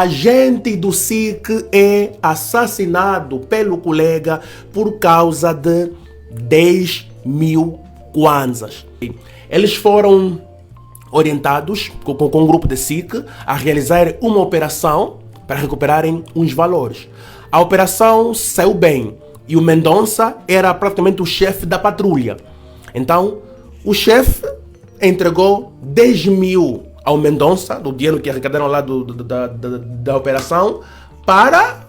agente do SIC é assassinado pelo colega por causa de 10 mil kwanzas. Eles foram orientados com um grupo de SIC a realizar uma operação para recuperarem uns valores. A operação saiu bem e o Mendonça era praticamente o chefe da patrulha. Então, o chefe entregou 10 mil ao Mendonça, do dinheiro que arrecadaram lá da operação, para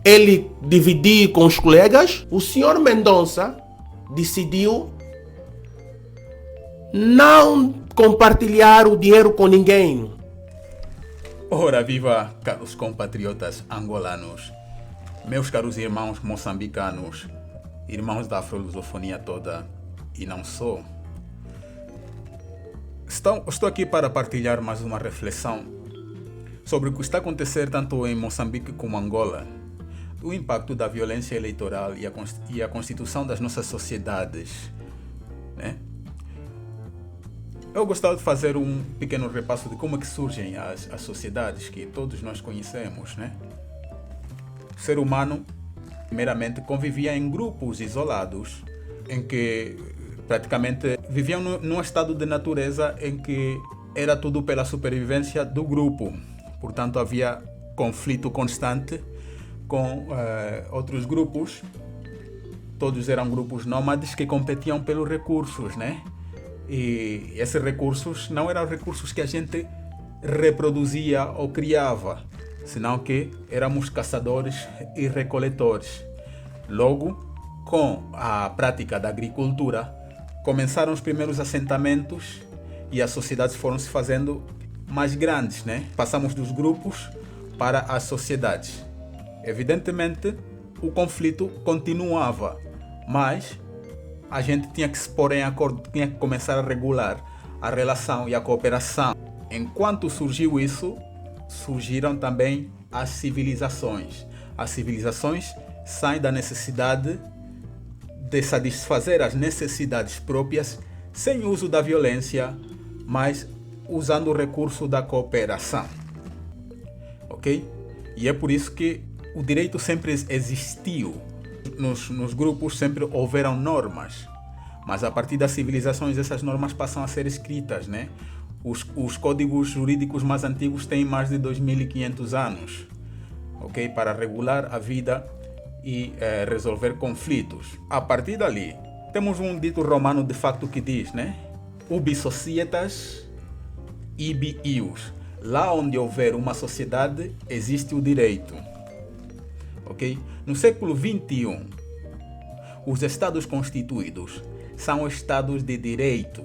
ele dividir com os colegas. O senhor Mendonça decidiu não compartilhar o dinheiro com ninguém. Ora viva, caros compatriotas angolanos, meus caros irmãos moçambicanos, irmãos da afro-lusofonia toda e não só. Estou aqui para partilhar mais uma reflexão sobre o que está a acontecer tanto em Moçambique como Angola, o impacto da violência eleitoral e a constituição das nossas sociedades, né? Eu gostava de fazer um pequeno repasso de como é que surgem as sociedades que todos nós conhecemos, né? O ser humano, primeiramente, convivia em grupos isolados, em que praticamente viviam num estado de natureza em que era tudo pela supervivência do grupo. Portanto, havia conflito constante com outros grupos. Todos eram grupos nômades que competiam pelos recursos, né? E esses recursos não eram recursos que a gente reproduzia ou criava, senão que éramos caçadores e recoletores. Logo, com a prática da agricultura, começaram os primeiros assentamentos e as sociedades foram se fazendo mais grandes, né? Passamos dos grupos para as sociedades. Evidentemente, o conflito continuava, mas a gente tinha que se pôr em acordo, tinha que começar a regular a relação e a cooperação. Enquanto surgiu isso, surgiram também as civilizações. As civilizações saem da necessidade de satisfazer as necessidades próprias sem uso da violência, mas usando o recurso da cooperação. Ok? E é por isso que o direito sempre existiu. Nos grupos sempre houveram normas, mas a partir das civilizações essas normas passam a ser escritas, né? Os códigos jurídicos mais antigos têm mais de 2.500 anos, ok? Para regular a vida e resolver conflitos. A partir dali, temos um dito romano de facto que diz, né? Ubi societas, ibi ius. Lá onde houver uma sociedade, existe o direito. Ok? No século XXI, os estados constituídos são estados de direito,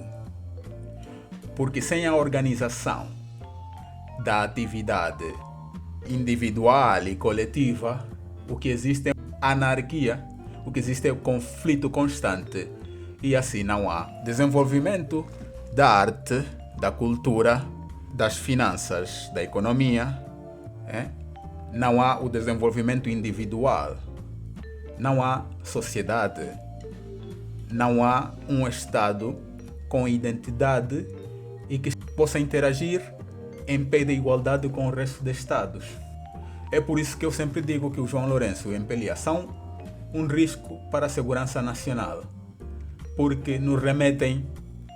porque sem a organização da atividade individual e coletiva, o que existe é anarquia, o que existe é conflito constante, e assim não há desenvolvimento da arte, da cultura, das finanças, da economia, não há o desenvolvimento individual, não há sociedade, não há um Estado com identidade e que possa interagir em pé de igualdade com o resto dos Estados. É por isso que eu sempre digo que o João Lourenço e o MPLA são um risco para a segurança nacional, porque nos remetem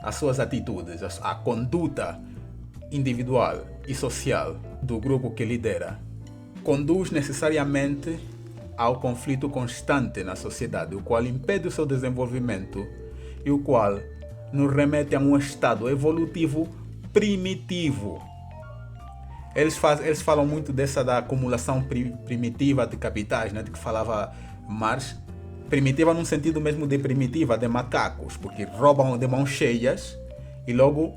às suas atitudes, à conduta individual e social do grupo que lidera. Conduz necessariamente ao conflito constante na sociedade, o qual impede o seu desenvolvimento e o qual nos remete a um estado evolutivo primitivo. Eles falam muito dessa da acumulação primitiva de capitais, né, de que falava Marx. Primitiva num sentido mesmo de primitiva, de macacos, porque roubam de mãos cheias e logo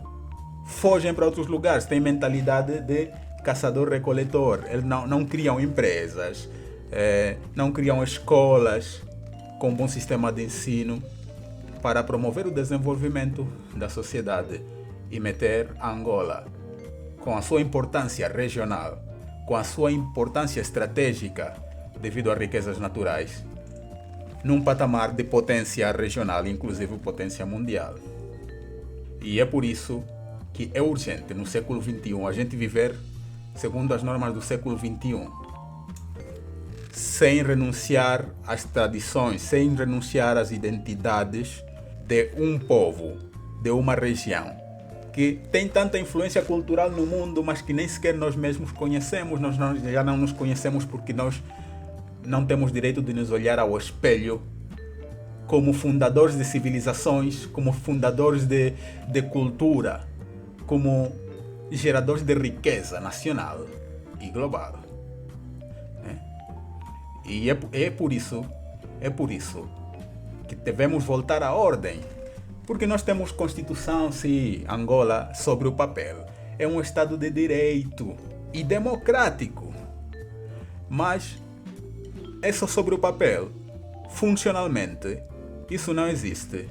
fogem para outros lugares. Têm mentalidade de caçador-recoletor. Eles não criam empresas, não criam escolas com um bom sistema de ensino para promover o desenvolvimento da sociedade e meter Angola, com a sua importância regional, com a sua importância estratégica devido às riquezas naturais, num patamar de potência regional, inclusive potência mundial. E é por isso que é urgente, no século XXI, a gente viver segundo as normas do século XXI, sem renunciar às tradições, sem renunciar às identidades de um povo, de uma região, que tem tanta influência cultural no mundo, mas que nem sequer nós mesmos conhecemos. Nós já não nos conhecemos porque nós não temos direito de nos olhar ao espelho como fundadores de civilizações, como fundadores de cultura, como geradores de riqueza nacional e global. E é por isso que devemos voltar à ordem. Porque nós temos Constituição, sim, Angola, sobre o papel. É um Estado de direito e democrático. Mas é só sobre o papel. Funcionalmente, isso não existe,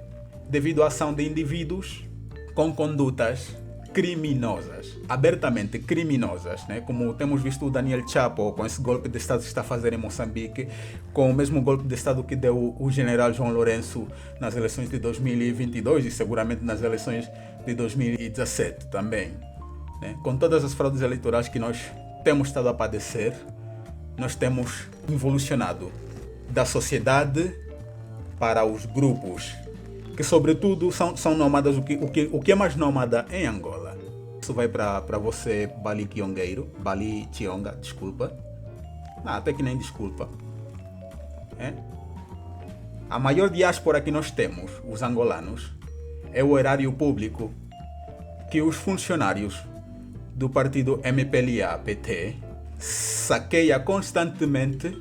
devido à ação de indivíduos com condutas criminosas, abertamente criminosas, né? Como temos visto o Daniel Chapo com esse golpe de Estado que está a fazer em Moçambique, com o mesmo golpe de Estado que deu o general João Lourenço nas eleições de 2022 e seguramente nas eleições de 2017 também, né? Com todas as fraudes eleitorais que nós temos estado a padecer, nós temos evolucionado da sociedade para os grupos, que sobretudo são nómadas, o que é mais nómada em Angola. Isso vai para você, Bali Tionga, desculpa. Não, até que nem desculpa. A maior diáspora que nós temos, os angolanos, é o erário público que os funcionários do partido MPLA-PT saqueia constantemente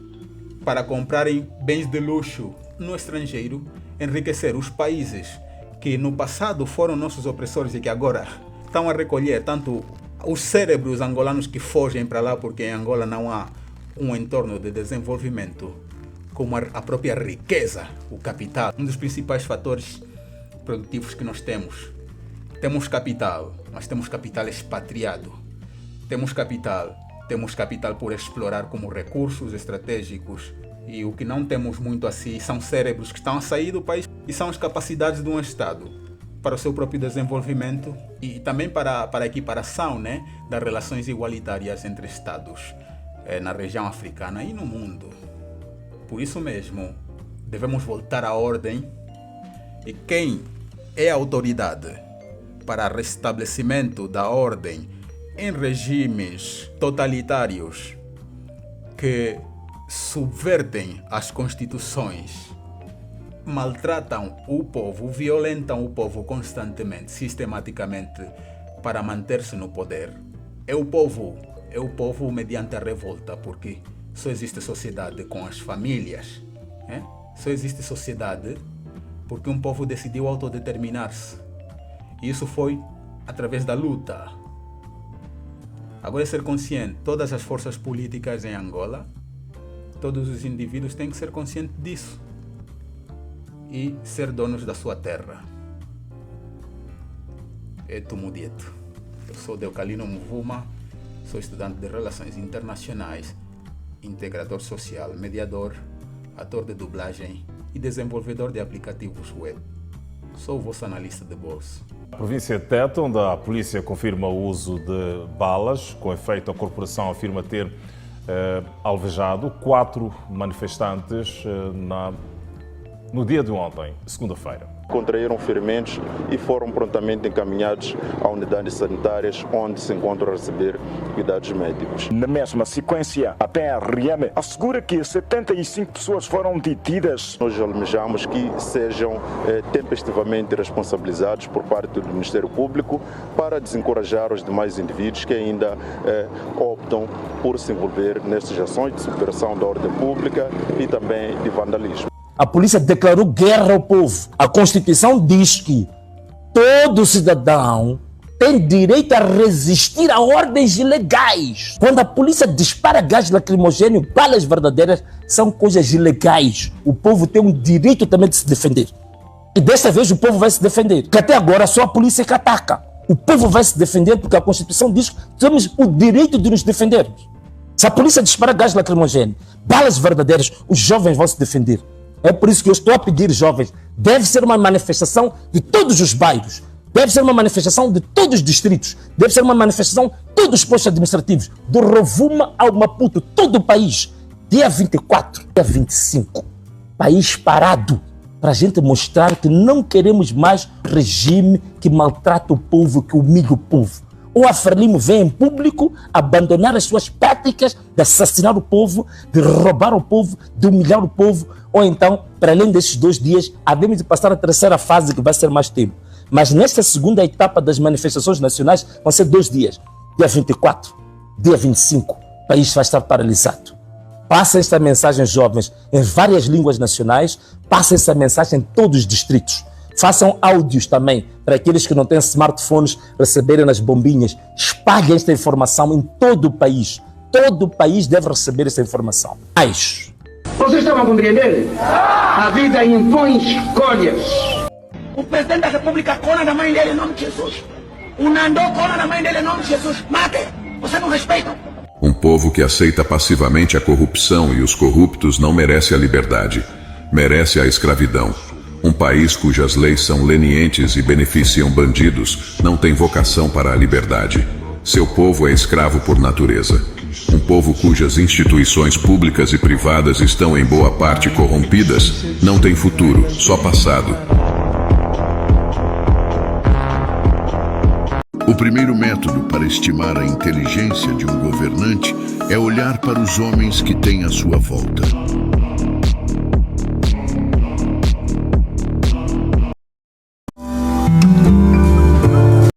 para comprarem bens de luxo no estrangeiro, enriquecer os países que no passado foram nossos opressores e que agora estão a recolher tanto os cérebros angolanos que fogem para lá porque em Angola não há um entorno de desenvolvimento, como a própria riqueza, o capital. Um dos principais fatores produtivos que nós temos. Temos capital, mas temos capital expatriado. Temos capital por explorar como recursos estratégicos. E o que não temos muito assim são cérebros que estão a sair do país e são as capacidades de um Estado para o seu próprio desenvolvimento e também para a equiparação, né, das relações igualitárias entre Estados na região africana e no mundo. Por isso mesmo, devemos voltar à ordem e quem é a autoridade para restabelecimento da ordem em regimes totalitários que subvertem as constituições, maltratam o povo, violentam o povo constantemente, sistematicamente, para manter-se no poder. É o povo mediante a revolta, porque só existe sociedade com as famílias. Só existe sociedade porque um povo decidiu autodeterminar-se. E isso foi através da luta. Agora é ser consciente, todas as forças políticas em Angola, todos os indivíduos têm que ser conscientes disso e ser donos da sua terra. É Tumudieto. Eu sou Deucalino Mvuma, sou estudante de Relações Internacionais, integrador social, mediador, ator de dublagem e desenvolvedor de aplicativos web. Sou o vosso analista de bolso. Na província de Tete, onde a polícia confirma o uso de balas, com efeito a corporação afirma ter alvejado 4 manifestantes no dia de ontem, segunda-feira. Contraíram ferimentos e foram prontamente encaminhados a unidades sanitárias onde se encontram a receber cuidados médicos. Na mesma sequência, a PRM assegura que 75 pessoas foram detidas. Nós almejamos que sejam tempestivamente responsabilizados por parte do Ministério Público para desencorajar os demais indivíduos que ainda optam por se envolver nestas ações de subversão da ordem pública e também de vandalismo. A polícia declarou guerra ao povo. A Constituição diz que todo cidadão tem direito a resistir a ordens ilegais. Quando a polícia dispara gás lacrimogêneo, balas verdadeiras, são coisas ilegais. O povo tem um direito também de se defender. E desta vez o povo vai se defender. Porque até agora só a polícia que ataca. O povo vai se defender porque a Constituição diz que temos o direito de nos defendermos. Se a polícia dispara gás lacrimogêneo, balas verdadeiras, os jovens vão se defender. É por isso que eu estou a pedir, jovens, deve ser uma manifestação de todos os bairros. Deve ser uma manifestação de todos os distritos, deve ser uma manifestação de todos os postos administrativos, do Rovuma ao Maputo, todo o país. Dia 24, dia 25, país parado, para a gente mostrar que não queremos mais regime que maltrata o povo, que humilha o povo. Ou a Frelimo vem em público abandonar as suas práticas de assassinar o povo, de roubar o povo, de humilhar o povo, ou então, para além desses 2 dias, havemos de passar a terceira fase, que vai ser mais tempo. Mas nesta segunda etapa das manifestações nacionais vão ser 2 dias. Dia 24, dia 25, o país vai estar paralisado. Passem esta mensagem, jovens, em várias línguas nacionais, passem essa mensagem em todos os distritos. Façam áudios também, para aqueles que não têm smartphones receberem nas bombinhas. Espalhem esta informação em todo o país. Todo o país deve receber essa informação. Mas vocês estão a compreender? A vida impõe escolhas. O presidente da República cola na mãe dele em nome de Jesus. O Nandô cola na mãe dele em nome de Jesus. Mate! Você não respeita. Um povo que aceita passivamente a corrupção e os corruptos não merece a liberdade, merece a escravidão. Um país cujas leis são lenientes e beneficiam bandidos não tem vocação para a liberdade. Seu povo é escravo por natureza. Um povo cujas instituições públicas e privadas estão em boa parte corrompidas não tem futuro, só passado. O primeiro método para estimar a inteligência de um governante é olhar para os homens que têm à sua volta.